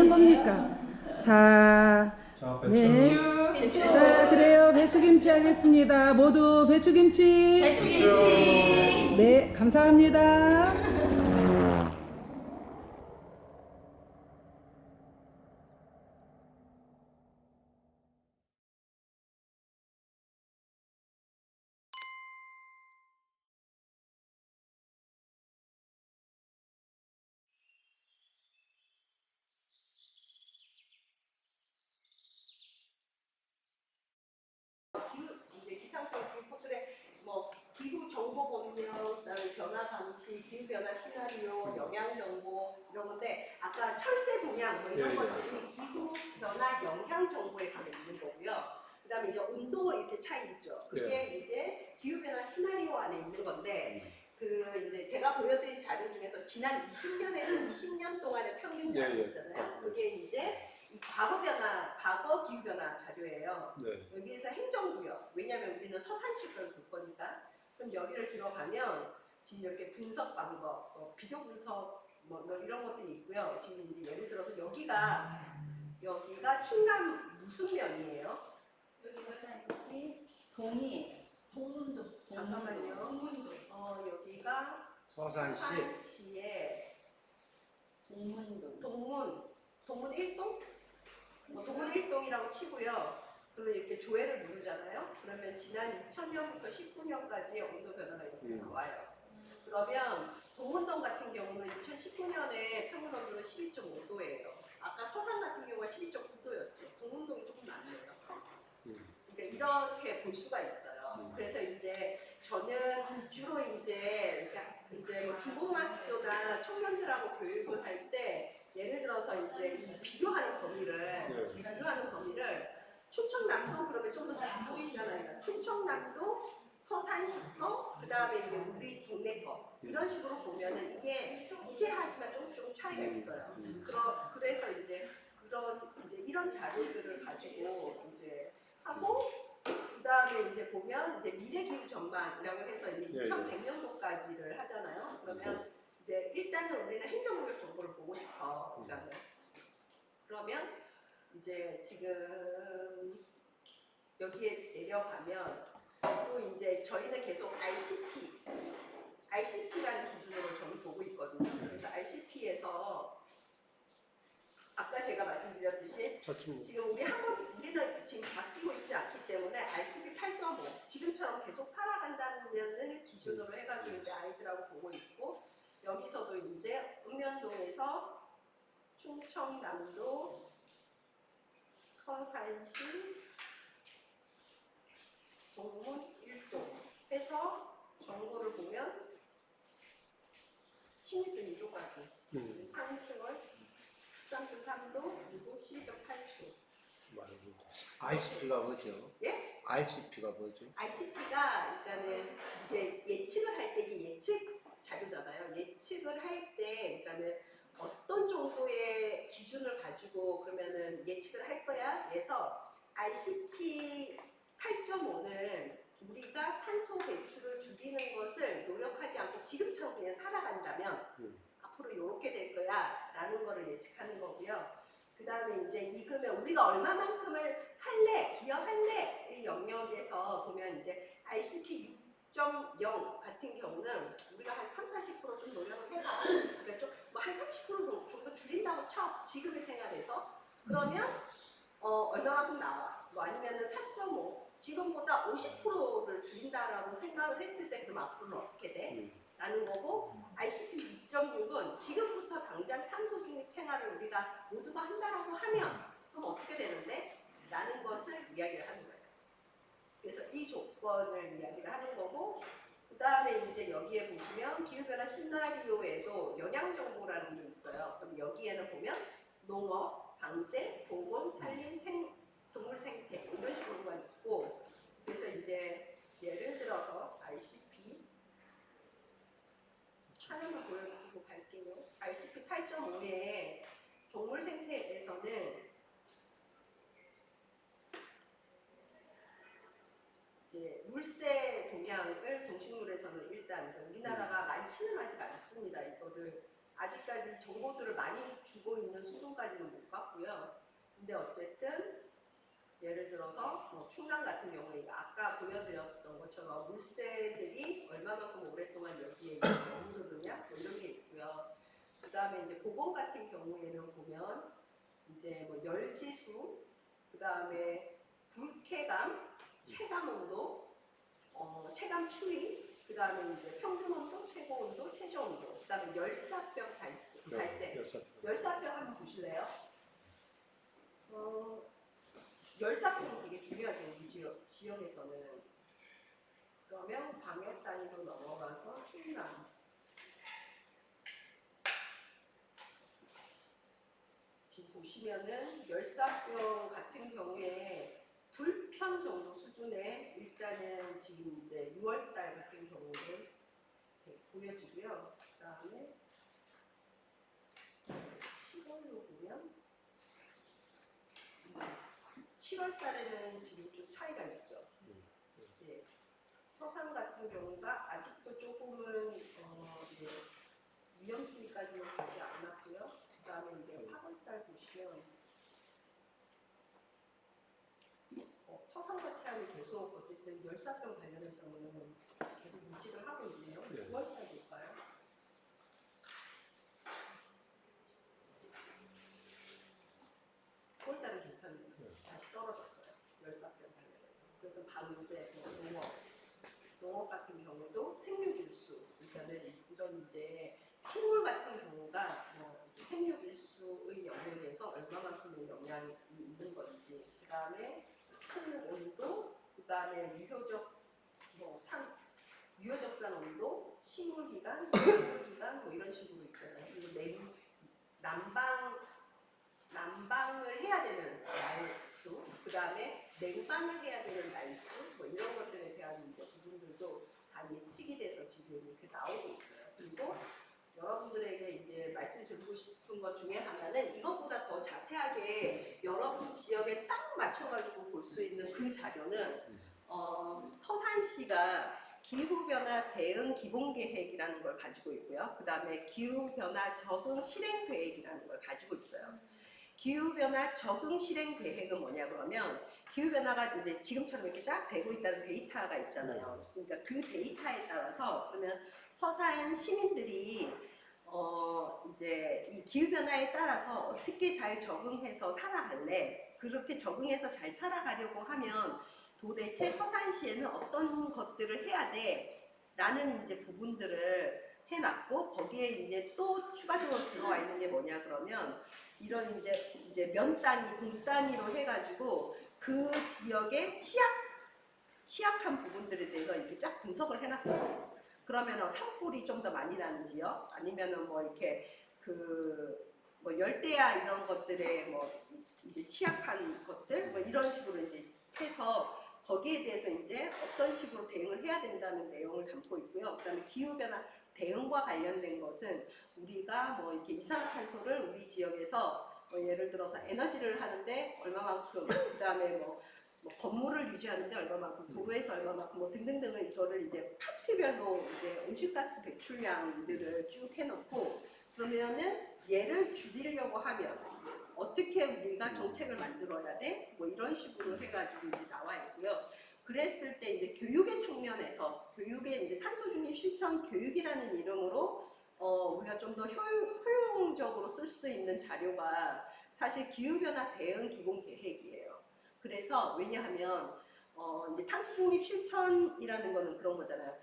되는 겁니까? 자, 네. 자, 그래요. 배추김치 하겠습니다. 모두 배추김치. 배추김치. 네, 감사합니다. 이제 기상청 리포트에 뭐 기후 정보 공유, 그다음에 변화 감시, 기후 변화 시나리오, 영향 정보 이런 건데 아까 철새 동향 뭐 이런 것들이 기후 변화 영향 정보에 가면 있는 거고요. 그다음에 이제 온도 이렇게 차이 있죠. 그게 이제 기후 변화 시나리오 안에 있는 건데 그 이제 제가 보여드린 자료 중에서 지난 20년에서 20년 동안의 평균 자료잖아요. 그게 이제 이 과거 기후 변화 자료예요. 여기에서 행정구역, 왜냐하면 우리는 서산시를 볼 거니까. 그럼 여기를 들어가면 지금 이렇게 분석 방법, 비교 분석 뭐 이런 것들이 있고요. 지금 이제 예를 들어서 여기가 충남 무슨 면이에요? 동이. 동문도. 잠깐만요. 동문도. 여기가 서산시의 동문 1동? 동문 1동이라고 치고요. 그러면 이렇게 조회를 누르잖아요. 그러면 지난 2000년부터 19년까지 온도 변화가 이렇게 나와요. 그러면 동문동 같은 경우는 2019년에 평균 온도는 12.5도예요. 아까 서산 같은 경우가 12.9도였죠. 동문동이 조금 낫네요. 그러니까 이렇게 볼 수가 있어요. 그래서 이제 저는 주로 이제 뭐 중고등학교나 청년들하고 교육을 할 때 예를 들어서 이제 이 비교하는 범위를 충청남도 그러면 좀 더 잘 보이잖아요. 그러니까 충청남도, 서산시 거, 그 다음에 이제 우리 동네 거 이런 식으로 보면은 이게 미세하지만 조금 차이가 있어요. 그래서 이제 이런 자료들을 가지고 이제 하고 그 다음에 이제 보면 이제 미래 기후 전망이라고 해서 이제 2100년도까지를 하잖아요. 그러면 이제 일단은 우리는 행정구역 정보를 보고 싶어. 그러면 이제 지금 여기에 내려가면 또 이제 저희는 계속 RCP라는 기준으로 저는 보고 있거든요. 그래서 RCP에서 아까 제가 말씀드렸듯이 지금 우리는 지금 바뀌고 있지 않기 때문에 RCP 8.5 지금처럼 계속 살아간다는 기준으로 해가지고 이제 아이들하고 보고 있고 여기서도 이제 읍면동에서 충청남도, 서산시, 동문 1동 해서 정보를 보면 16.2도까지 상승을 13.3도 그리고 12.8도. RCP가 뭐죠? 예? RCP가 뭐죠? RCP가 일단은 이제 예측을 할 때 이게 예측 자료잖아요. 예측을 할 때 그러니까는 어떤 정도의 기준을 가지고 그러면은 예측을 할 거야. 그래서 RCP 8.5는 우리가 탄소 배출을 줄이는 것을 노력하지 않고 지금처럼 그냥 살아간다면 앞으로 이렇게 될 거야 라는 거를 예측하는 거고요. 그 다음에 이제 익으면 우리가 얼마만큼을 기여할래 이 영역에서 보면 이제 RCP 6.0 같은 경우는 우리가 한 30-40% 좀 노력을 해봐. 그러니까 좀 뭐 한 30% 정도 줄인다고 쳐. 지금의 생활에서. 그러면 얼마만큼 나와. 뭐 아니면은 4.5 지금보다 50%를 줄인다라고 생각을 했을 때 그럼 앞으로는 어떻게 돼? 라는 거고 RCP 2.6은 지금부터 당장 탄소 중립 생활을 우리가 모두가 한다라고 하면 그럼 어떻게 되는데? 라는 것을 이야기를 하는 거예요. 그래서 이 조건을 이야기를 하는 거고 그 다음에 이제 여기에 보시면 기후변화 시나리오에도 영향정보라는 게 있어요. 그럼 여기에는 보면 농업, 방제, 보건, 산림, 동물 생태 이런 식으로가 있고 그래서 이제 예를 들어서 RCP 하나만 보여드리고 갈게요. RCP 8.5의 동물 생태에서는 이제 물새 동향을 동식물에서는 일단 우리나라가 많지는 아직 않습니다. 이거를 아직까지 정보들을 많이 주고 있는 수준까지는 못 갔고요. 근데 어쨌든 예를 들어서 뭐 충남 같은 경우에 아까 보여드렸던 것처럼 물새들이 얼마만큼 오랫동안 여기에 머무르느냐 뭐 이런 게 있고요. 그 다음에 이제 고봉 같은 경우에는 보면 이제 뭐 열지수, 그 다음에 불쾌감, 체감 온도, 체감 추위, 그 다음에 이제 평균 온도, 최고 온도, 최저 온도, 그 다음에 열사병 발생. 열사병 한번 보실래요? 열사병이 되게 중요하죠, 우리 지역에서는. 그러면 방역 단위로 넘어가서 충남. 지금 보시면은 열사병 같은 경우에 불편 정도 수준의 일단은 지금 이제 6월달 같은 경우는 보여지고요. 그 다음에 10월로 보면 7월 달에는 지금 좀 차이가 있죠. 이제 서산 같은 경우가 아직도 조금은 이제 위험 수위까지는 가지 않았고요. 그 다음에 이제 8월 달 보시면 서산 같은 경우는 계속 어쨌든 열사병 관련해서는 계속 유지를 하고 있네요. 9월 달 볼까요? 9월 달은 괜찮네요. 다시 떨어졌어요. 열사병 관련해서. 그래서 방제, 농업 같은 경우도 생육일수, 그러니까는 이런 이제 식물 같은 경우가 생육일수의 영역에서 얼마만큼의 영향이 있는 건지, 그 다음에 큰 온도, 그 다음에 유효적산 온도, 식물기간, 식물기간 뭐 이런 식으로 있잖아요. 그리고 난방을 해야 되는 날수, 그 다음에 냉방을 해야 되는 날수, 뭐 이런 것들에 대한 이제 부분들도 다 예측이 돼서 지금 이렇게 나오고 있어요. 그리고 여러분들에게 이제 말씀드리고 싶은 것 중에 하나는 이것보다 더 자세하게 여러분 지역에 딱 맞춰가지고 볼 수 있는 그 자료는 서산시가 기후변화 대응 기본계획이라는 걸 가지고 있고요. 그 다음에 기후변화 적응 실행계획이라는 걸 가지고 있어요. 기후변화 적응 실행 계획은 뭐냐 그러면 기후변화가 이제 지금처럼 이렇게 쫙 되고 있다는 데이터가 있잖아요. 그러니까 그 데이터에 따라서 그러면 서산 시민들이 이제 이 기후변화에 따라서 어떻게 잘 적응해서 살아갈래? 그렇게 적응해서 잘 살아가려고 하면 도대체 서산시에는 어떤 것들을 해야 돼? 라는 이제 부분들을 해놨고 거기에 이제 또 추가적으로 들어와 있는 게 뭐냐 그러면 이런 이제 면 단위, 동 단위로 해가지고 그 지역의 취약한 부분들에 대해서 이렇게 쫙 분석을 해놨어요. 그러면은 산불이 좀 더 많이 나는 지역, 아니면은 뭐 이렇게 뭐 열대야 이런 것들에 뭐 이제 취약한 것들, 뭐 이런 식으로 이제 해서 거기에 대해서 이제 어떤 식으로 대응을 해야 된다는 내용을 담고 있고요. 그다음에 기후변화 대응과 관련된 것은 우리가 뭐 이렇게 이산화탄소를 우리 지역에서 뭐 예를 들어서 에너지를 하는데 얼마만큼, 그다음에 뭐 건물을 유지하는데 얼마만큼, 도로에서 얼마만큼, 뭐 등등등을 이거를 이제 파트별로 이제 온실가스 배출량들을 쭉 해놓고 그러면은 얘를 줄이려고 하면 어떻게 우리가 정책을 만들어야 돼? 뭐 이런 식으로 해가지고 이제 나와 있고요. 그랬을 때 이제 교육의 측면에서 교육의 이제 탄소 중립 실천 교육이라는 이름으로 우리가 좀 더 효용적으로 쓸 수 있는 자료가 사실 기후변화 대응 기본 계획이에요. 그래서 왜냐하면 이제 탄소 중립 실천이라는 거는 그런 거잖아요.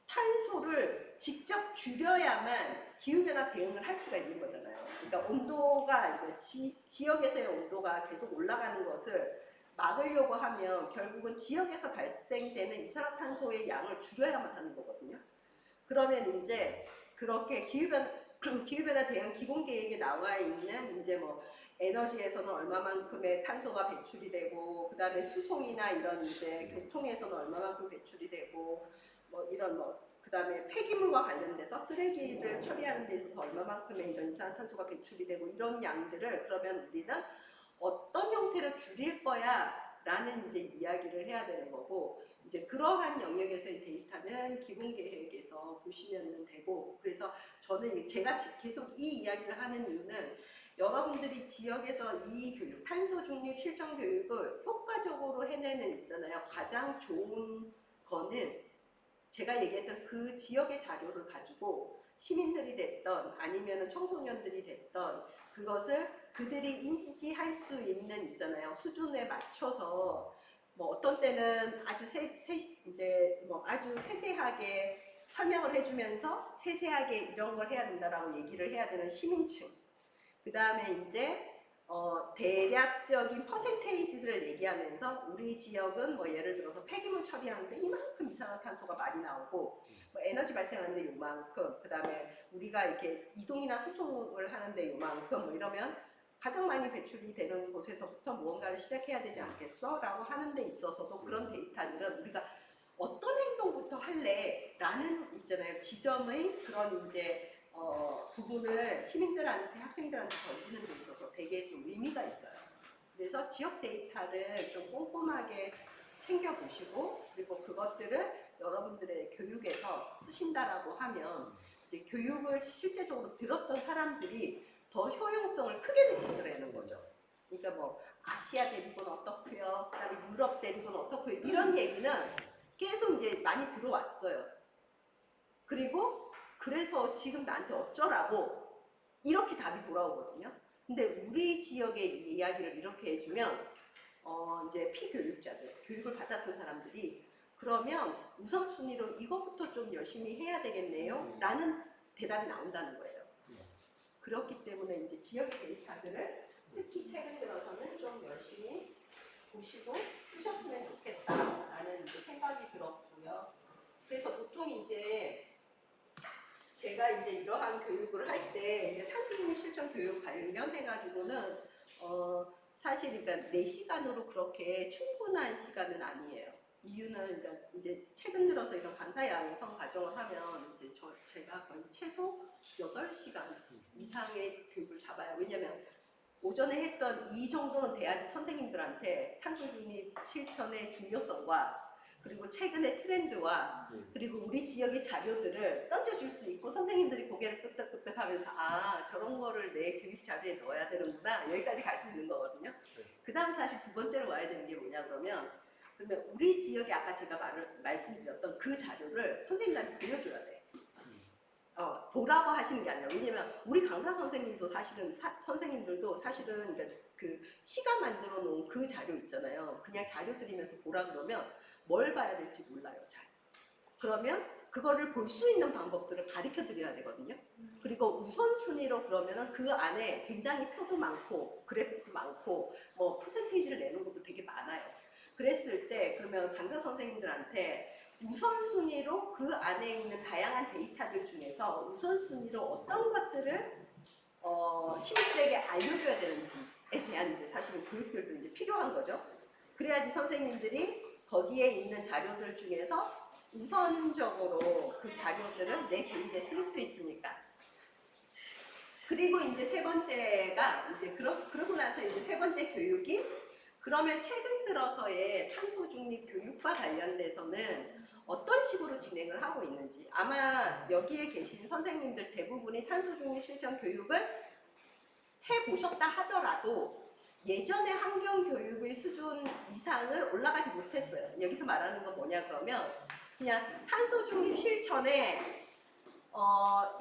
탄소를 직접 줄여야만 기후변화 대응을 할 수가 있는 거잖아요. 그러니까 온도가 지역에서의 온도가 계속 올라가는 것을 막으려고 하면 결국은 지역에서 발생되는 이산화탄소의 양을 줄여야만 하는 거거든요. 그러면 이제 그렇게 기후변화 대응 기본 계획에 나와 있는 이제 뭐 에너지에서는 얼마만큼의 탄소가 배출이 되고, 그 다음에 수송이나 이런 이제 교통에서는 얼마만큼 배출이 되고, 뭐 이런 그 다음에 폐기물과 관련돼서 쓰레기를 처리하는 데 있어서 얼마만큼의 이런 이산화탄소가 배출이 되고, 이런 양들을 그러면 우리는 어떤 형태로 줄일 거야 라는 이제 이야기를 해야 되는 거고, 이제 그러한 영역에서의 데이터는 기본 계획에서 보시면 되고, 그래서 저는 제가 계속 이 이야기를 하는 이유는 여러분들이 지역에서 이 교육, 탄소 중립 실천 교육을 효과적으로 해내는 있잖아요. 가장 좋은 거는 제가 얘기했던 그 지역의 자료를 가지고 시민들이 됐던 아니면 청소년들이 됐던 그것을 그들이 인지할 수 있는 있잖아요. 수준에 맞춰서 뭐 어떤 때는 아주 이제 뭐 아주 세세하게 설명을 해주면서 세세하게 이런 걸 해야 된다라고 얘기를 해야 되는 시민층. 그 다음에 이제 대략적인 퍼센테이지들을 얘기하면서 우리 지역은 뭐 예를 들어서 폐기물 처리하는데 이만큼 이산화탄소가 많이 나오고 뭐 에너지 발생하는데 요만큼 그 다음에 우리가 이렇게 이동이나 수송을 하는데 요만큼 뭐 이러면 가장 많이 배출이 되는 곳에서부터 무언가를 시작해야 되지 않겠어? 라고 하는 데 있어서도 그런 데이터들은 우리가 어떤 행동부터 할래? 라는 있잖아요. 지점의 그런 이제 부분을 시민들한테 학생들한테 던지는 데 있어서 되게 좀 의미가 있어요. 그래서 지역 데이터를 좀 꼼꼼하게 챙겨보시고 그리고 그것들을 여러분들의 교육에서 쓰신다라고 하면 이제 교육을 실제적으로 들었던 사람들이 더 효용성을 크게 느끼더라는 거죠. 그러니까 뭐 아시아 대륙은 어떻고요, 그다음에 유럽 대륙은 어떻고요 이런 얘기는 계속 이제 많이 들어왔어요. 그리고 그래서 지금 나한테 어쩌라고 이렇게 답이 돌아오거든요. 근데 우리 지역의 이야기를 이렇게 해주면 이제 피교육자들, 교육을 받았던 사람들이 그러면 우선순위로 이것부터 좀 열심히 해야 되겠네요 라는 대답이 나온다는 거예요. 그렇기 때문에 이제 지역의 데이터들을 특히 최근 들어서는 좀 열심히 보시고 쓰셨으면 좋겠다라는 이제 생각이 들었고요. 그래서 보통 이제 제가 이제 이러한 교육을 할 때 이제 탄소중립 실천 교육 관련해가지고는 사실 그러니까 4시간으로 그렇게 충분한 시간은 아니에요. 이유는 그러니까 이제 최근 들어서 이런 강사 양성 과정을 하면 이제 제가 거의 최소 8시간 이상의 교육을 잡아요. 왜냐면 오전에 했던 이 정도는 돼야지 선생님들한테 탄소중립 실천의 중요성과 그리고 최근의 트렌드와 그리고 우리 지역의 자료들을 던져줄 수 있고 선생님들이 고개를 끄덕끄덕 하면서 아 저런 거를 내 교육 자료에 넣어야 되는구나 여기까지 갈 수 있는 거거든요. 그 다음 사실 두 번째로 와야 되는 게 뭐냐 그러면 우리 지역에 아까 제가 말씀드렸던 그 자료를 선생님들한테 보여줘야 돼. 보라고 하시는 게 아니라 왜냐면 우리 강사 선생님도 사실은 선생님들도 사실은 그러니까 그 시가 만들어 놓은 그 자료 있잖아요. 그냥 자료 드리면서 보라 그러면 뭘 봐야 될지 몰라요. 잘. 그러면 그거를 볼 수 있는 방법들을 가르쳐 드려야 되거든요. 그리고 우선순위로 그러면은 그 안에 굉장히 표도 많고 그래프도 많고 뭐 퍼센테이지를 내는 것도 되게 많아요. 그랬을 때 그러면 강사 선생님들한테 우선순위로 그 안에 있는 다양한 데이터들 중에서 우선순위로 어떤 것들을 시민들에게 알려줘야 되는지에 대한 이제 사실은 교육들도 이제 필요한 거죠. 그래야지 선생님들이 거기에 있는 자료들 중에서 우선적으로 그 자료들을 내 교육에 쓸 수 있으니까. 그리고 이제 세 번째가 이제 그러고 나서 이제 세 번째 교육이 그러면 최근 들어서의 탄소 중립 교육과 관련돼서는 어떤 식으로 진행을 하고 있는지 아마 여기에 계신 선생님들 대부분이 탄소 중립 실천 교육을 해보셨다 하더라도 예전의 환경교육의 수준 이상을 올라가지 못했어요. 여기서 말하는 건 뭐냐 그러면 그냥 탄소 중립 실천에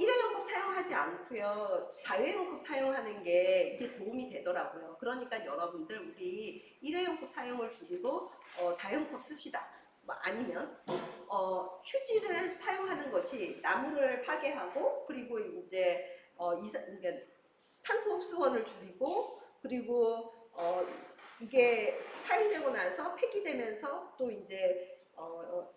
일회용컵 사용하지 않고요. 다회용컵 사용하는 게 이게 도움이 되더라고요. 그러니까 여러분들 우리 일회용컵 사용을 줄이고 다회용컵 씁시다. 뭐 아니면 휴지를 사용하는 것이 나무를 파괴하고 그리고 이제 그러니까 탄소 흡수원을 줄이고 그리고 이게 사용되고 나서 폐기되면서 또 이제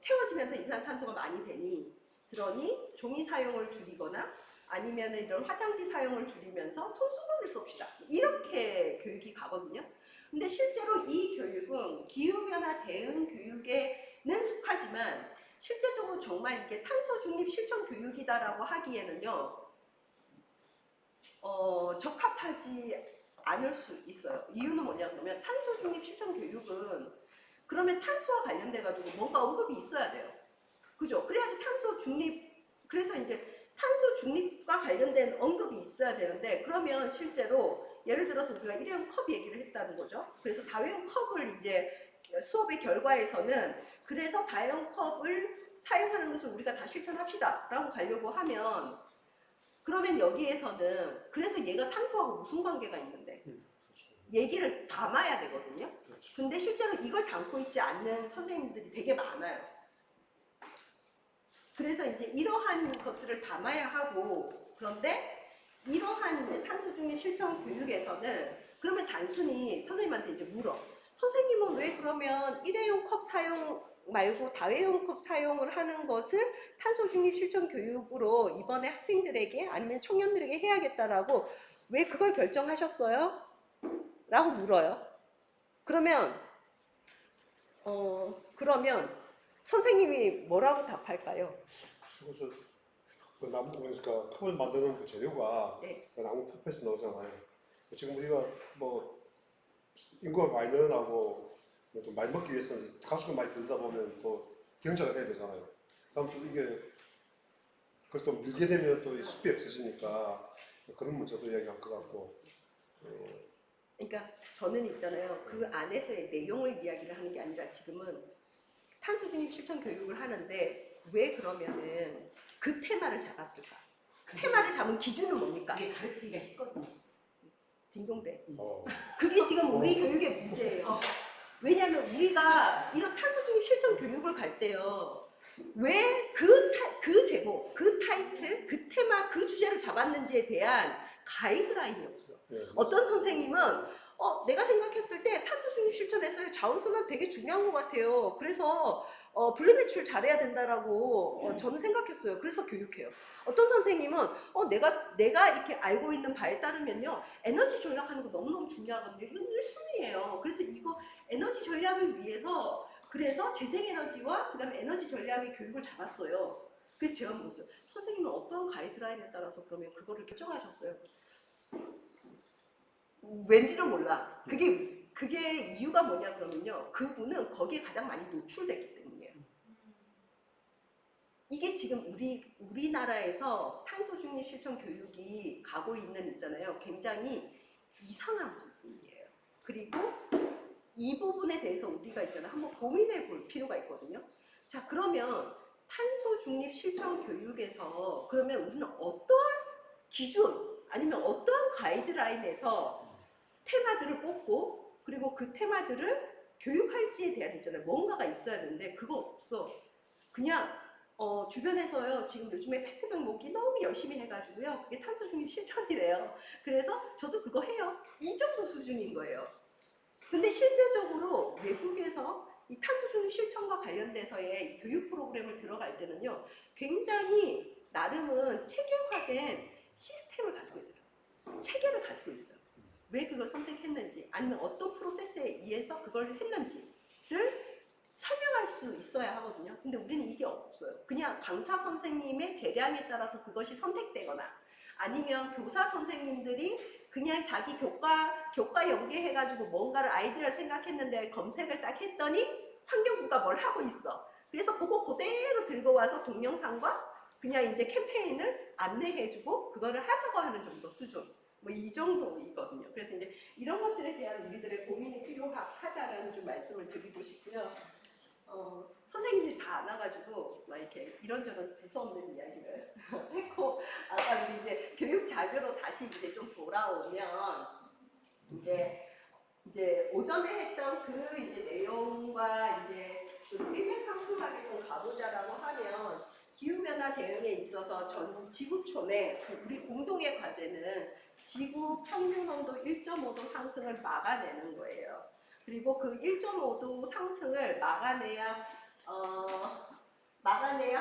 태워지면서 이산탄소가 많이 되니 그러니 종이 사용을 줄이거나 아니면 이런 화장지 사용을 줄이면서 손수건을 씁시다. 이렇게 교육이 가거든요. 근데 실제로 이 교육은 기후변화 대응 교육에는 속하지만 실제적으로 정말 이게 탄소 중립 실천 교육이다라고 하기에는요. 적합하지 않을 수 있어요. 이유는 뭐냐 그러면 탄소 중립 실천 교육은 그러면 탄소와 관련돼 가지고 뭔가 언급이 있어야 돼요. 그죠? 그래야지 탄소 중립 그래서 이제 탄소 중립과 관련된 언급이 있어야 되는데 그러면 실제로 예를 들어서 우리가 일회용 컵 얘기를 했다는 거죠. 그래서 다회용 컵을 이제 수업의 결과에서는 그래서 다회용 컵을 사용하는 것을 우리가 다 실천합시다 라고 가려고 하면 그러면 여기에서는 그래서 얘가 탄소하고 무슨 관계가 있는데 얘기를 담아야 되거든요. 근데 실제로 이걸 담고 있지 않는 선생님들이 되게 많아요. 그래서 이제 이러한 것들을 담아야 하고 그런데 이러한 이제 탄소 중립 실천 교육에서는 그러면 단순히 선생님한테 이제 물어. 선생님은 왜 그러면 일회용 컵 사용 말고 다회용 컵 사용을 하는 것을 탄소 중립 실천 교육으로 이번에 학생들에게 아니면 청년들에게 해야겠다라고 왜 그걸 결정하셨어요? 라고 물어요. 그러면 선생님이 뭐라고 답할까요? 그래서 그 나무 그러니까 컵을 만드는 그 재료가 네. 그 나무 폐에서 나오잖아요. 지금 우리가 뭐 인구가 많이 늘어나고 또 많이 먹기 위해서는 가수가 많이 들다 보면 또 경작을 해야 되잖아요. 다음 또 이게 그걸 또 밀게 되면 또 숲이 없어지니까 그런 문제도 이야기할 것 같고. 그러니까 저는 있잖아요. 그 안에서의 내용을 이야기를 하는 게 아니라 지금은 탄소 중립 실천 교육을 하는데 왜 그러면은 그 테마를 잡았을까? 테마를 잡은 기준은 뭡니까? 그게 가르치기가 쉽거든요. 딩동대. 어. 그게 지금 우리 교육의 문제예요. 왜냐하면 우리가 이런 탄소 중립 실천 교육을 갈 때요. 왜 그 제목, 그 타이틀, 그 테마, 그 주제를 잡았는지에 대한 가이드라인이 없어. 네. 어떤 선생님은 내가 생각했을 때 탄소 중립 실천에서 자원순환 되게 중요한 것 같아요. 그래서 분리배출 잘해야 된다라고 저는 생각했어요. 그래서 교육해요. 어떤 선생님은 내가 이렇게 알고 있는 바에 따르면요, 에너지 전략하는 거 너무너무 중요하거든요. 이건 1순위예요. 그래서 이거 에너지 전략을 위해서 그래서 재생에너지와 그다음에 에너지 전략의 교육을 잡았어요. 그래서 제가 물었어요. 선생님은 어떤 가이드라인에 따라서 그러면 그거를 결정하셨어요? 왠지는 몰라. 그게 이유가 뭐냐 그러면요. 그분은 거기에 가장 많이 노출됐기 때문이에요. 이게 지금 우리나라에서 탄소 중립 실천 교육이 가고 있는 있잖아요. 굉장히 이상한 부분이에요. 그리고 이 부분에 대해서 우리가 있잖아요. 한번 고민해 볼 필요가 있거든요. 자, 그러면 탄소 중립 실천 교육에서 그러면 우리는 어떠한 기준 아니면 어떠한 가이드라인에서 테마들을 뽑고 그리고 그 테마들을 교육할지에 대한 있잖아요. 뭔가가 있어야 되는데 그거 없어. 그냥 주변에서요. 지금 요즘에 페트병 모으기 너무 열심히 해가지고요. 그게 탄소 중립 실천이래요. 그래서 저도 그거 해요. 이 정도 수준인 거예요. 근데 실제적으로 외국에서 이 탄소 중립 실천과 관련돼서의 이 교육 프로그램을 들어갈 때는요. 굉장히 나름은 체계화된 시스템을 가지고 있어요. 체계를 가지고 있어요. 왜 그걸 선택했는지 아니면 어떤 프로세스에 의해서 그걸 했는지를 설명할 수 있어야 하거든요. 근데 우리는 이게 없어요. 그냥 강사 선생님의 재량에 따라서 그것이 선택되거나 아니면 교사 선생님들이 그냥 자기 교과 연계해가지고 뭔가를 아이디어를 생각했는데 검색을 딱 했더니 환경부가 뭘 하고 있어. 그래서 그거 그대로 들고 와서 동영상과 그냥 이제 캠페인을 안내해주고 그거를 하자고 하는 정도 수준. 뭐 이 정도이거든요. 그래서 이제 이런 것들에 대한 우리들의 고민이 필요하다라는 좀 말씀을 드리고 싶고요. 선생님들이 다 안 와가지고 막 이렇게 이런저런 두서없는 이야기를 했고 아까 우리 이제 교육 자료로 다시 이제 좀 돌아오면 이제 오전에 했던 그 이제 내용과 이제 좀 일맥상통하게 좀 가보자라고 하면 기후변화 대응에 있어서 전 지구촌에 우리 공동의 과제는 지구 평균 온도 1.5도 상승을 막아내는 거예요. 그리고 그 1.5도 상승을 막아내야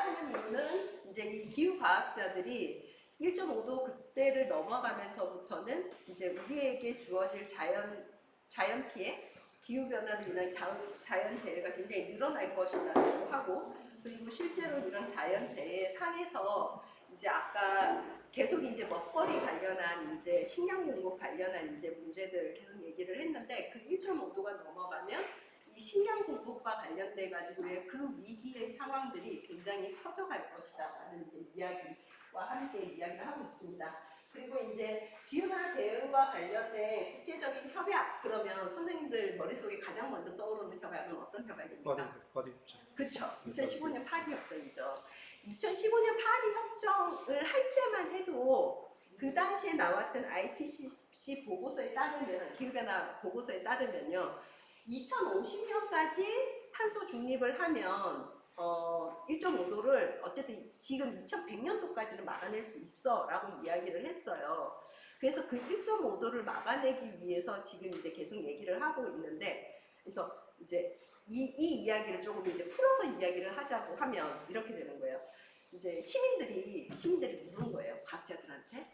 하는 이유는 이제 이 기후과학자들이 1.5도 그때를 넘어가면서부터는 이제 우리에게 주어질 자연 피해, 기후변화로 인한 자연재해가 굉장히 늘어날 것이라고 하고 그리고 실제로 이런 자연재해 상에서 이제 아까 계속 이제 먹거리 관련한 이제 식량 공급 관련한 이제 문제들 계속 얘기를 했는데 그 1.5도가 넘어가면 이 식량 공급과 관련돼 가지고의 그 위기의 상황들이 굉장히 커져갈 것이다라는 이제 이야기를 함께 이야기를 하고 있습니다. 그리고 이제 기후변화 대응과 관련된 국제적인 협약 그러면 선생님들 머릿속에 가장 먼저 떠오르는 협약은 어떤 협약입니까? 파리 협정. 그렇죠. 2015년 파리 협정이죠. 2015년 파리 협정을 할 때만 해도 그 당시에 나왔던 IPCC 보고서에 따르면 기후변화 보고서에 따르면요. 2050년까지 탄소 중립을 하면 1.5도를 어쨌든 지금 2100년도까지는 막아낼 수 있어 라고 이야기를 했어요. 그래서 그 1.5도를 막아내기 위해서 지금 이제 계속 얘기를 하고 있는데, 그래서 이제 이 이야기를 조금 이제 풀어서 이야기를 하자고 하면 이렇게 되는 거예요. 이제 시민들이 물은 거예요. 과학자들한테.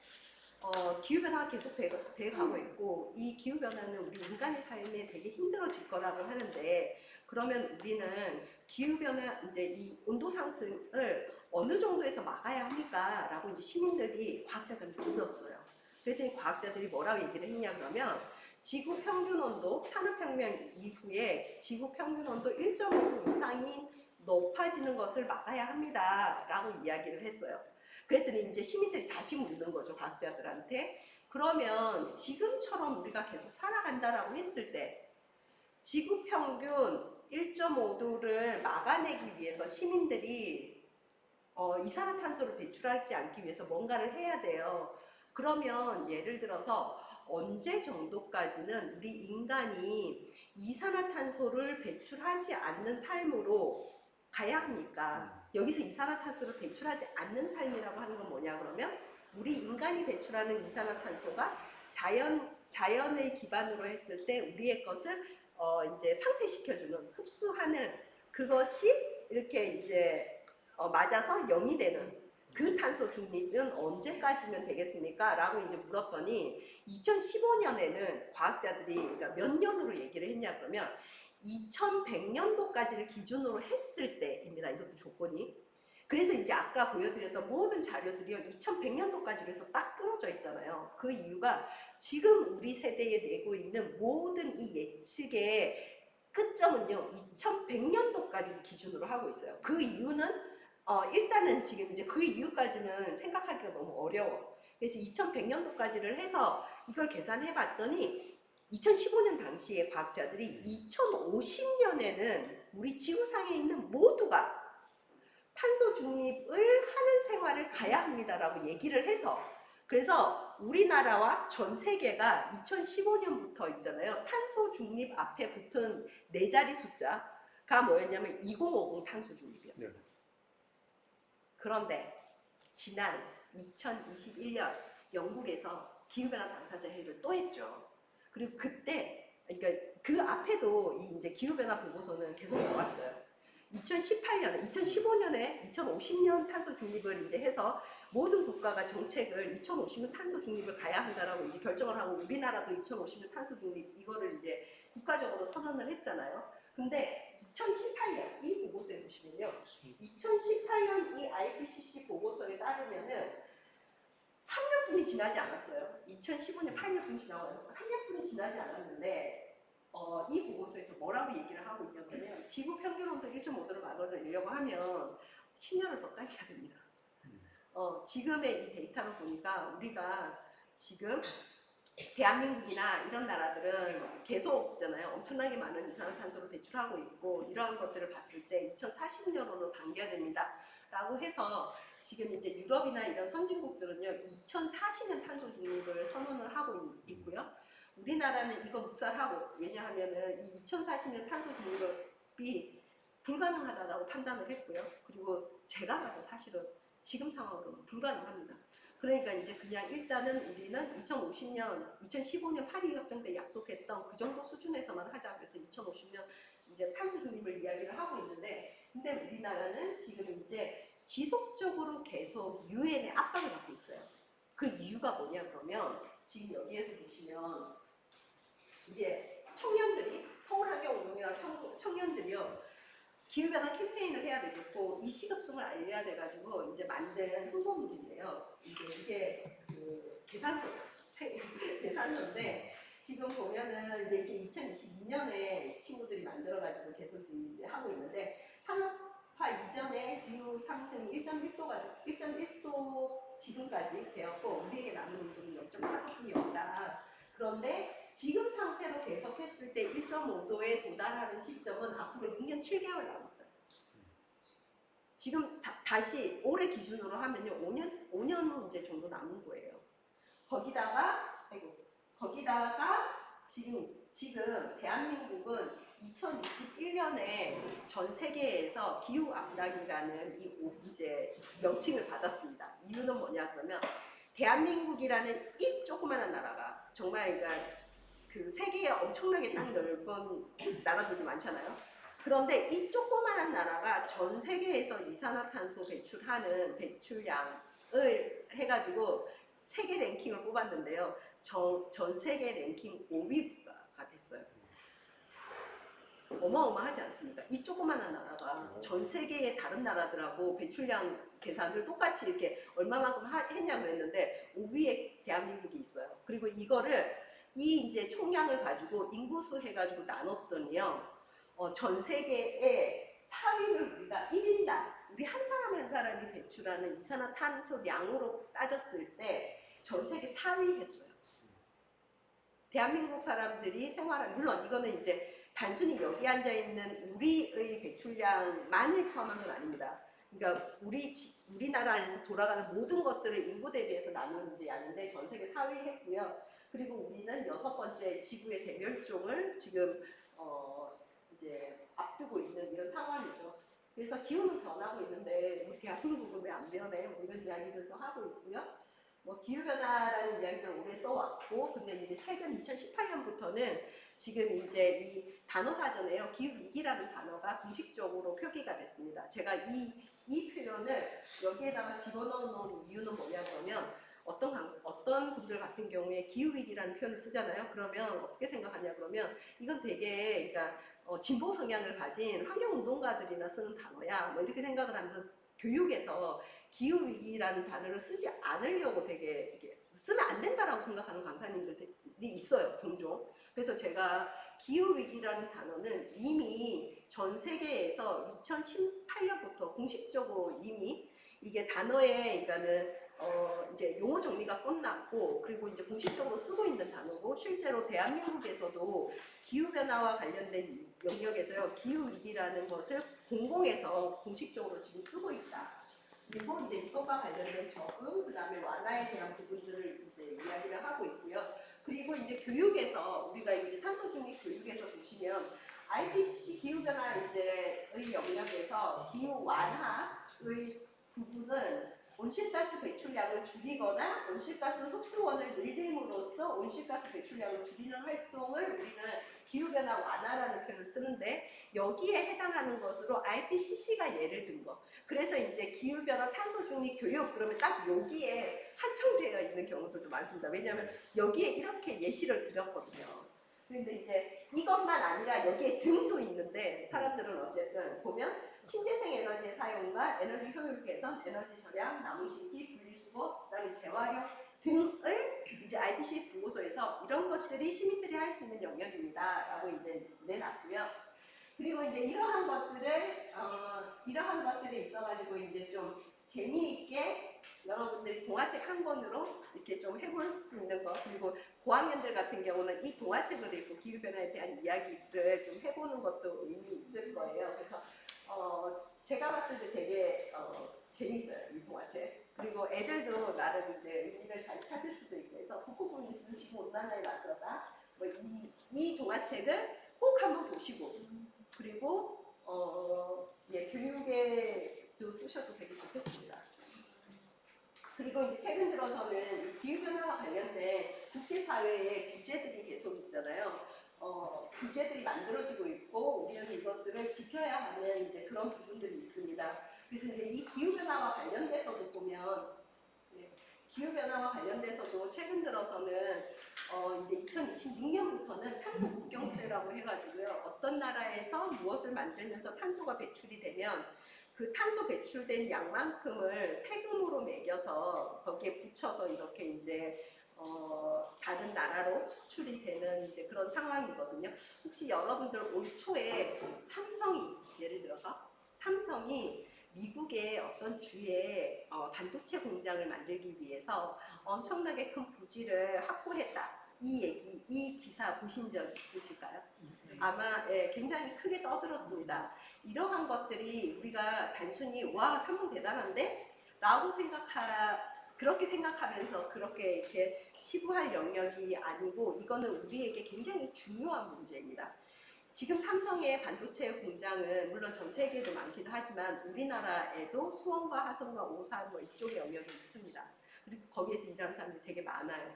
기후변화가 계속 돼가고 있고, 이 기후변화는 우리 인간의 삶에 되게 힘들어질 거라고 하는데, 그러면 우리는 기후변화, 이제 이 온도 상승을 어느 정도에서 막아야 합니까? 라고 이제 시민들이 과학자들한테 물었어요. 그랬더니 과학자들이 뭐라고 얘기를 했냐 그러면, 지구 평균 온도, 산업혁명 이후에 지구 평균 온도 1.5도 이상이 높아지는 것을 막아야 합니다. 라고 이야기를 했어요. 그랬더니 이제 시민들이 다시 묻는 거죠, 과학자들한테. 그러면 지금처럼 우리가 계속 살아간다라고 했을 때 지구 평균 1.5도를 막아내기 위해서 시민들이 이산화탄소를 배출하지 않기 위해서 뭔가를 해야 돼요. 그러면 예를 들어서 언제 정도까지는 우리 인간이 이산화탄소를 배출하지 않는 삶으로 가야 합니까? 여기서 이산화탄소를 배출하지 않는 삶이라고 하는 건 뭐냐 그러면 우리 인간이 배출하는 이산화탄소가 자연을 기반으로 했을 때 우리의 것을 이제 상쇄시켜주는, 흡수하는 그것이 이렇게 이제 맞아서 0이 되는 그 탄소 중립은 언제까지면 되겠습니까? 라고 이제 물었더니 2015년에는 과학자들이 그러니까 몇 년으로 얘기를 했냐 그러면 2100년도까지를 기준으로 했을 때입니다. 이것도 조건이. 그래서 이제 아까 보여드렸던 모든 자료들이요 2100년도까지로 해서 딱 끊어져 있잖아요. 그 이유가 지금 우리 세대에 내고 있는 모든 이 예측의 끝점은요 2100년도까지를 기준으로 하고 있어요. 그 이유는 일단은 지금 이제 그 이유까지는 생각하기가 너무 어려워. 그래서 2100년도까지를 해서 이걸 계산해 봤더니 2015년 당시에 과학자들이 2050년에는 우리 지구상에 있는 모두가 탄소 중립을 하는 생활을 가야 합니다라고 얘기를 해서, 그래서 우리나라와 전 세계가 2015년부터 있잖아요. 탄소 중립 앞에 붙은 네 자리 숫자가 뭐였냐면 2050 탄소 중립이었어요. 네. 그런데 지난 2021년 영국에서 기후변화 당사자 회의를 또 했죠. 그리고 그때, 그러니까 그 앞에도 이 이제 기후변화 보고서는 계속 나왔어요. 2018년, 2015년에 2050년 탄소 중립을 이제 해서 모든 국가가 정책을 2050년 탄소 중립을 가야 한다라고 이제 결정을 하고 우리나라도 2050년 탄소 중립 이거를 이제 국가적으로 선언을 했잖아요. 근데 2018년 이 보고서에 보시면요. 2018년 이 IPCC 보고서에 따르면은 3년뿐이 지나지 않았어요. 2015년 8년뿐이 지나고 3년뿐이 지나지 않았는데 이 보고서에서 뭐라고 얘기를 하고 있냐면 지구 평균 온도 1.5도를 막아내려고 하면 10년을 더 당겨야 됩니다. 지금의 이 데이터를 보니까 우리가 지금 대한민국이나 이런 나라들은 계속 있잖아요. 엄청나게 많은 이산화탄소를 배출하고 있고 이러한 것들을 봤을 때 2040년으로 당겨야 됩니다. 라고 해서 지금 이제 유럽이나 이런 선진국들은요 2040년 탄소 중립을 선언을 하고 있고요. 우리나라는 이거 묵살하고, 왜냐하면은 이 2040년 탄소 중립이 불가능하다라고 판단을 했고요. 그리고 제가 봐도 사실은 지금 상황으로는 불가능합니다. 그러니까 이제 그냥 일단은 우리는 2015년 파리 협정 때 약속했던 그 정도 수준에서만 하자. 그래서 2050년 이제 탄소 중립을 이야기를 하고 있는데, 근데 우리나라는 지금 이제 지속적으로 계속 유엔의 압박을 받고 있어요. 그 이유가 뭐냐 그러면 지금 여기에서 보시면 이제 청년들이 서울환경운동이랑 청년들이요 기후변화 캠페인을 해야 되겠고 이 시급성을 알려야 돼가지고 이제 만든 홍보물인데요. 이게 그 계산서인데 지금 보면은 이제 이게 2022년에 친구들이 만들어가지고 계속 지금 이제 하고 있는데 산업화 이전에 기후 상승이 1.1도 지금까지 되었고 우리에게 남은 온도는 0.4도뿐이 없다. 그런데 지금 상태로 계속했을 때 1.5도에 도달하는 시점은 앞으로 6년 7개월 남았다. 지금 다시 올해 기준으로 하면요 5년 이제 정도 남은 거예요. 거기다가 지금 대한민국은 2021년에 전 세계에서 기후 악당이라는 이제 명칭을 받았습니다. 이유는 뭐냐 그러면 대한민국이라는 이 조그마한 나라가 정말 그러니까 그 세계에 엄청나게 땅 넓은 나라들이 많잖아요. 그런데 이 조그마한 나라가 전 세계에서 이산화탄소 배출하는 배출량을 해가지고 세계 랭킹을 뽑았는데요. 전 세계 랭킹 5위가 됐어요. 어마어마하지 않습니까? 이 조그마한 나라가 전 세계의 다른 나라들하고 배출량 계산을 똑같이 이렇게 얼마만큼 했냐 그랬는데 5위에 대한민국이 있어요. 그리고 이 이제 총량을 가지고 인구수 해가지고 나눴더니요. 전 세계의 4위를 우리가 1인당 우리 한 사람 한 사람이 배출하는 이산화탄소량으로 따졌을 때 전 세계 4위 했어요. 대한민국 사람들이 물론 이거는 이제 단순히 여기 앉아 있는 우리의 배출량만을 포함한 건 아닙니다. 그러니까 우리나라 안에서 돌아가는 모든 것들을 인구 대비해서 나누는 이제 양인데 전 세계 4위 했고요. 그리고 우리는 6번째 지구의 대멸종을 지금 이제 앞두고 있는 이런 상황이죠. 그래서 기후는 변하고 있는데 우리 대한민국은 왜 안 변해? 뭐 이런 이야기들도 하고 있고요. 뭐 기후변화라는 이야기를 오래 써왔고, 근데 이제 최근 2018년부터는 지금 이제 이 단어 사전에요. 기후위기라는 단어가 공식적으로 표기가 됐습니다. 제가 이 표현을 여기에다가 집어넣어 놓은 이유는 뭐냐 그러면 어떤 분들 같은 경우에 기후위기라는 표현을 쓰잖아요. 그러면 어떻게 생각하냐 그러면 이건 되게 그러니까 진보 성향을 가진 환경운동가들이나 쓰는 단어야 뭐 이렇게 생각을 하면서 교육에서 기후위기라는 단어를 쓰지 않으려고 되게 이렇게 쓰면 안 된다라고 생각하는 강사님들이 있어요. 종종. 그래서 제가 기후위기라는 단어는 이미 전 세계에서 2018년부터 공식적으로 이미 이게 단어에 그러니까는 이제 용어 정리가 끝났고 그리고 이제 공식적으로 쓰고 있는 단어고 실제로 대한민국에서도 기후변화와 관련된 영역에서요 기후위기라는 것을 공공에서 공식적으로 지금 쓰고 있다. 그리고 이제 이것과 관련된 적응, 그 다음에 완화에 대한 부분들을 이제 이야기를 하고 있고요. 그리고 이제 교육에서 우리가 이제 탄소 중립 교육에서 보시면 IPCC 기후변화 이제의 영역에서 기후 완화의 부분은 온실가스 배출량을 줄이거나 온실가스 흡수원을 늘림으로써 온실가스 배출량을 줄이는 활동을 우리는 기후변화 완화라는 표현을 쓰는데 여기에 해당하는 것으로 IPCC가 예를 든 거. 그래서 이제 기후변화 탄소 중립 교육 그러면 딱 여기에 한정되어 있는 경우들도 많습니다. 왜냐하면 여기에 이렇게 예시를 드렸거든요. 그런데 이제 이것만 아니라 여기에 등도 있는데 사람들은 어쨌든 보면 신재생 에너지의 사용과 에너지 효율 개선, 에너지 절약, 나무 심기, 분리수거, 그다음에 재활용 등을 이제 IPCC 보고서에서 이런 것들이 시민들이 할 수 있는 영역입니다라고 이제 내놨고요. 그리고 이제 이러한 것들에 있어가지고 이제 좀 재미있게 여러분들이 동화책 한 권으로 이렇게 좀 해볼 수 있는 거 그리고 고학년들 같은 경우는 이 동화책을 읽고 기후변화에 대한 이야기를 좀 해보는 것도 의미 있을 거예요. 그래서 제가 봤을 때 되게 재밌어요 이 동화책. 그리고 애들도 나름 이제 의미를 잘 찾을 수도 있고 해서 북극곰이 쓰는 지구 온난화에 맞서다 뭐 이 동화책을 꼭 한번 보시고 그리고 교육에도 쓰셔도 되게 좋겠습니다. 그리고 이제 최근 들어서는 기후변화와 관련된 국제사회의 규제들이 계속 있잖아요. 규제들이 만들어지고 있고 우리는 이것들을 지켜야 하는 이제 그런 부분들이 있습니다. 그래서 이제 이 기후변화와 관련돼서도 보면 기후변화와 관련돼서도 최근 들어서는 이제 2026년부터는 탄소 국경세라고 해가지고요. 어떤 나라에서 무엇을 만들면서 탄소가 배출이 되면 그 탄소 배출된 양만큼을 세금으로 매겨서 거기에 붙여서 이렇게 이제 다른 나라로 수출이 되는 이제 그런 상황이거든요. 혹시 여러분들 올 초에 삼성이 예를 들어서 삼성이 미국의 어떤 주에 반도체 공장을 만들기 위해서 엄청나게 큰 부지를 확보했다. 이 기사 보신 적 있으실까요? 아마 예, 굉장히 크게 떠들었습니다. 이러한 것들이 우리가 단순히 와 삼성 대단한데? 라고 그렇게 생각하면서 그렇게 이렇게 치부할 영역이 아니고 이거는 우리에게 굉장히 중요한 문제입니다. 지금 삼성의 반도체 공장은 물론 전 세계에도 많기도 하지만 우리나라에도 수원과 화성과 오산 뭐 이쪽 영역이 있습니다. 그리고 거기에서 일하는 사람들이 되게 많아요.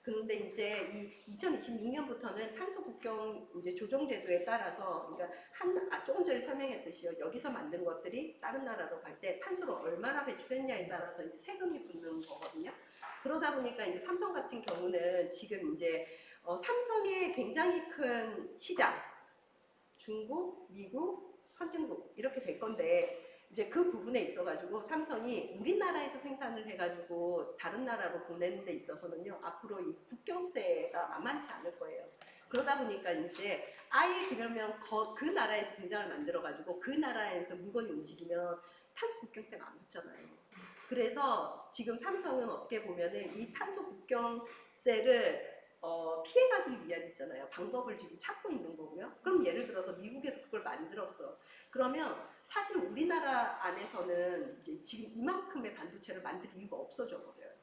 그런데 이제 이 2026년부터는 탄소 국경 이제 조정 제도에 따라서 그러니까 조금 전에 설명했듯이요. 여기서 만든 것들이 다른 나라로 갈 때 탄소를 얼마나 배출했냐에 따라서 이제 세금이 붙는 거거든요. 그러다 보니까 이제 삼성 같은 경우는 지금 이제 삼성의 굉장히 큰 시장 중국, 미국, 선진국 이렇게 될 건데 이제 그 부분에 있어가지고 삼성이 우리나라에서 생산을 해가지고 다른 나라로 보내는 데 있어서는요 앞으로 이 국경세가 만만치 않을 거예요. 그러다 보니까 이제 아예 그러면 그 나라에서 공장을 만들어가지고 그 나라에서 물건이 움직이면 탄소 국경세가 안 붙잖아요. 그래서 지금 삼성은 어떻게 보면은 이 탄소 국경세를 피해가기 위한 있잖아요. 방법을 지금 찾고 있는 거고요. 그럼 예를 들어서 미국에서 그걸 만들었어. 그러면 사실 우리나라 안에서는 이제 지금 이만큼의 반도체를 만들 이유가 없어져 버려요.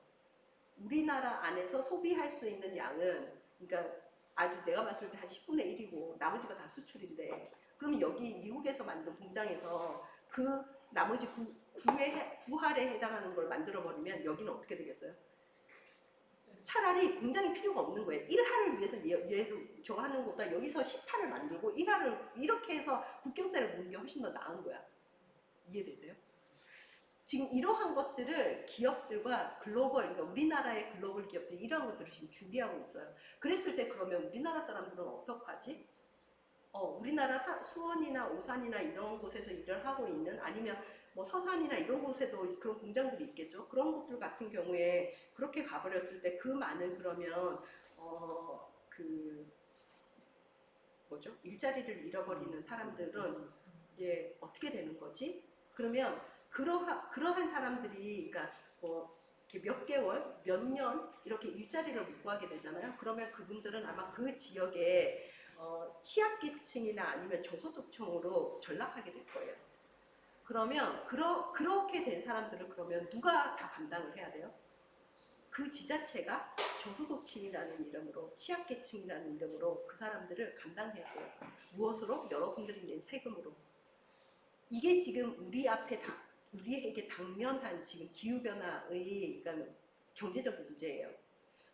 우리나라 안에서 소비할 수 있는 양은 그러니까 아주 내가 봤을 때 한 10분의 1이고 나머지가 다 수출인데 그럼 여기 미국에서 만든 공장에서 그 나머지 9할에 해당하는 걸 만들어 버리면 여기는 어떻게 되겠어요? 차라리 공장이 필요가 없는 거예요. 1할을 위해서 얘를 저거 하는 것보다 여기서 10할을 만들고 1할을 이렇게 해서 국경세를 무는 게 훨씬 더 나은 거야. 이해되세요? 지금 이러한 것들을 기업들과 글로벌, 그러니까 우리나라의 글로벌 기업들이 이러한 것들을 지금 준비하고 있어요. 그랬을 때 그러면 우리나라 사람들은 어떡하지? 우리나라 수원이나 오산이나 이런 곳에서 일을 하고 있는 아니면 뭐 서산이나 이런 곳에도 그런 공장들이 있겠죠. 그런 곳들 같은 경우에 그렇게 가버렸을 때 그 많은 그러면 일자리를 잃어버리는 사람들은 예, 어떻게 되는 거지? 그러면 그러한 사람들이 그러니까 뭐 이렇게 몇 개월, 몇 년 이렇게 일자리를 못 구하게 되잖아요. 그러면 그분들은 아마 그 지역에 취약계층이나 아니면 저소득층으로 전락하게 될 거예요. 그러면 그렇게 된 사람들을 그러면 누가 다 감당을 해야 돼요? 그 지자체가 저소득층이라는 이름으로 취약계층이라는 이름으로 그 사람들을 감당해야 돼요. 무엇으로? 여러분들이 낸 세금으로. 이게 지금 우리에게 당면한 지금 기후변화의 그러니까 경제적 문제예요.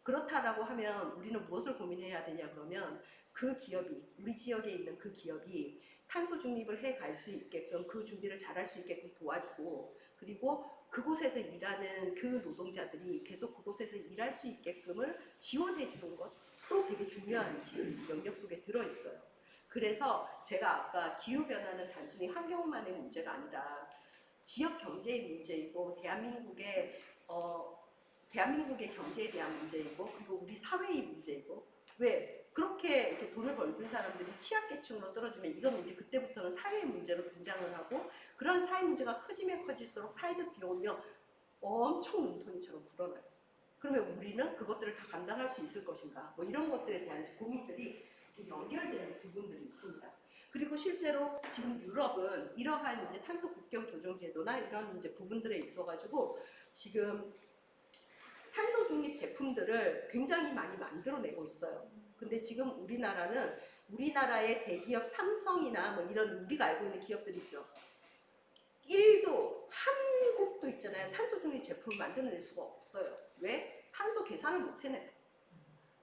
그렇다라고 하면 우리는 무엇을 고민해야 되냐 그러면 그 기업이 우리 지역에 있는 그 기업이 탄소 중립을 해 갈 수 있게끔 그 준비를 잘할 수 있게끔 도와주고 그리고 그곳에서 일하는 그 노동자들이 계속 그곳에서 일할 수 있게끔을 지원해 주는 것도 되게 중요한 지금 영역 속에 들어있어요. 그래서 제가 아까 기후변화는 단순히 환경만의 문제가 아니라 지역 경제의 문제이고 대한민국의 경제에 대한 문제이고 그리고 우리 사회의 문제이고 왜 그렇게 이렇게 돈을 벌던 사람들이 취약계층으로 떨어지면 이건 이제 그때부터는 사회의 문제로 등장을 하고 그런 사회 문제가 커지면 커질수록 사회적 비용은요 엄청 눈송이처럼 불어나요. 그러면 우리는 그것들을 다 감당할 수 있을 것인가 뭐 이런 것들에 대한 고민들이 연결되는 부분들이 있습니다. 그리고 실제로 지금 유럽은 이러한 이제 탄소 국경 조정 제도나 이런 이제 부분들에 있어가지고 지금 탄소 중립 제품들을 굉장히 많이 만들어내고 있어요. 근데 지금 우리나라는 우리나라의 대기업 삼성이나 뭐 이런 우리가 알고 있는 기업들 있죠. 1도 한 곳도 있잖아요. 탄소 중립 제품을 만들어낼 수가 없어요. 왜? 탄소 계산을 못 해내요.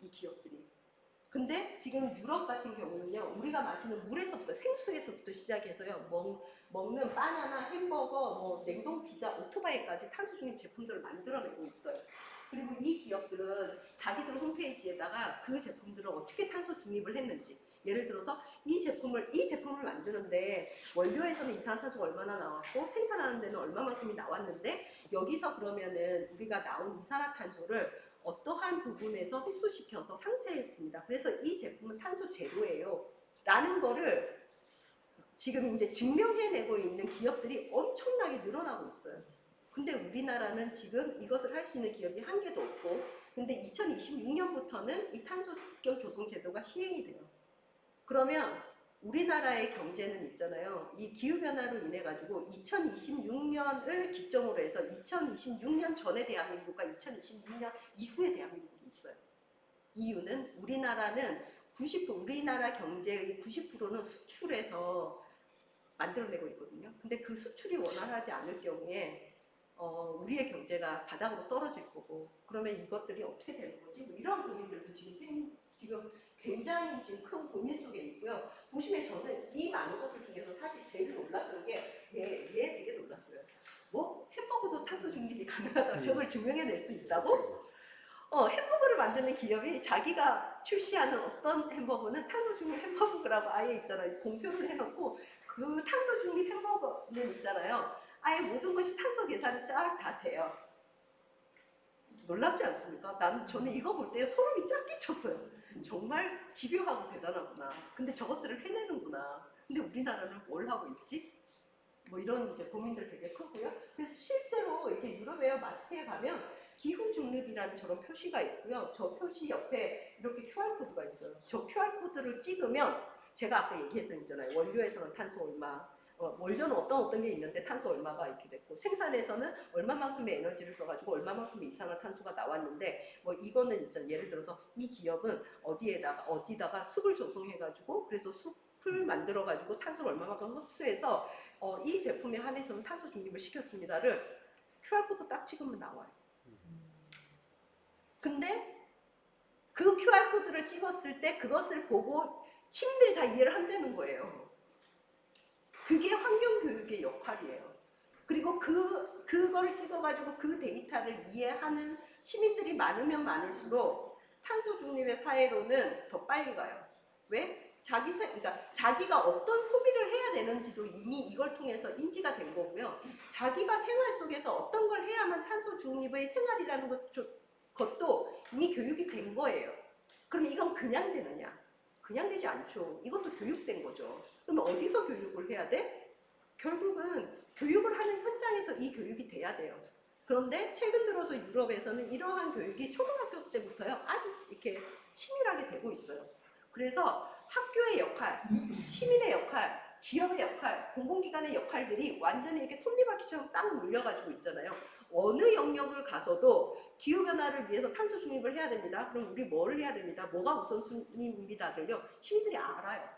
이 기업들이. 근데 지금 유럽 같은 경우는요. 우리가 마시는 물에서부터 생수에서부터 시작해서요. 먹는 바나나, 햄버거, 뭐 냉동 피자, 오토바이까지 탄소 중립 제품들을 만들어내고 있어요. 그리고 이 기업들은 자기들 홈페이지에다가 그 제품들을 어떻게 탄소 중립을 했는지 예를 들어서 이 제품을 만드는데 원료에서는 이산화탄소가 얼마나 나왔고 생산하는 데는 얼마만큼이 나왔는데 여기서 그러면은 우리가 나온 이산화탄소를 어떠한 부분에서 흡수시켜서 상쇄했습니다. 그래서 이 제품은 탄소 제로예요. 라는 거를 지금 이제 증명해내고 있는 기업들이 엄청나게 늘어나고 있어요. 근데 우리나라는 지금 이것을 할 수 있는 기업이 한 개도 없고, 근데 2026년부터는 이 탄소경 조성 제도가 시행이 돼요. 그러면 우리나라의 경제는 있잖아요. 이 기후변화로 인해 가지고 2026년을 기점으로 해서 2026년 전의 대한민국과 2026년 이후의 대한민국이 있어요. 이유는 우리나라는 우리나라 경제의 90%는 수출해서 만들어내고 있거든요. 근데 그 수출이 원활하지 않을 경우에 우리의 경제가 바닥으로 떨어질 거고, 그러면 이것들이 어떻게 되는 거지? 뭐 이런 고민들도 지금 굉장히 지금 큰 고민 속에 있고요. 보시면 저는 이 많은 것들 중에서 사실 제일 놀랐던 게 얘 되게 놀랐어요. 뭐 햄버거도 탄소 중립이 가능하다. 저걸 증명해낼 수 있다고? 햄버거를 만드는 기업이 자기가 출시하는 어떤 햄버거는 탄소 중립 햄버거라고 아예 있잖아요. 공표를 해놓고 그 탄소 중립 햄버거는 있잖아요. 아예 모든 것이 탄소 계산이 쫙 다 돼요. 놀랍지 않습니까? 저는 이거 볼 때 소름이 쫙 끼쳤어요. 정말 집요하고 대단하구나. 근데 저것들을 해내는구나. 근데 우리나라는 뭘 하고 있지? 뭐 이런 이제 고민들 되게 크고요. 그래서 실제로 이렇게 유럽의 마트에 가면 기후 중립이라는 저런 표시가 있고요. 저 표시 옆에 이렇게 QR코드가 있어요. 저 QR코드를 찍으면 제가 아까 얘기했던 있잖아요. 원료에서는 탄소 얼마, 원료는 어떤 게 있는데 탄소 얼마가 이렇게 됐고, 생산에서는 얼마만큼의 에너지를 써가지고 얼마만큼의 이산화탄소가 나왔는데, 뭐 이거는 있잖아요. 예를 들어서 이 기업은 어디다가 숲을 조성해가지고 그래서 숲을 만들어가지고 탄소를 얼마만큼 흡수해서 이 제품에 한해서는 탄소 중립을 시켰습니다를 QR코드 딱 찍으면 나와요. 근데 그 QR코드를 찍었을 때 그것을 보고 시민들이 다 이해를 한다는 거예요. 그게 환경교육의 역할이에요. 그리고 그거를 찍어가지고 그 데이터를 이해하는 시민들이 많으면 많을수록 탄소 중립의 사회로는 더 빨리 가요. 왜? 그러니까 자기가 어떤 소비를 해야 되는지도 이미 이걸 통해서 인지가 된 거고요. 자기가 생활 속에서 어떤 걸 해야만 탄소 중립의 생활이라는 것도 이미 교육이 된 거예요. 그럼 이건 그냥 되느냐? 그냥 되지 않죠. 이것도 교육된 거죠. 그러면 어디서 교육을 해야 돼? 결국은 교육을 하는 현장에서 이 교육이 돼야 돼요. 그런데 최근 들어서 유럽에서는 이러한 교육이 초등학교 때부터요 아주 이렇게 치밀하게 되고 있어요. 그래서 학교의 역할, 시민의 역할, 기업의 역할, 공공기관의 역할들이 완전히 이렇게 톱니바퀴처럼 딱 몰려가지고 있잖아요. 어느 영역을 가서도 기후변화를 위해서 탄소 중립을 해야 됩니다. 그럼 우리 뭘 해야 됩니다. 뭐가 우선순위입니다를요 시민들이 알아요.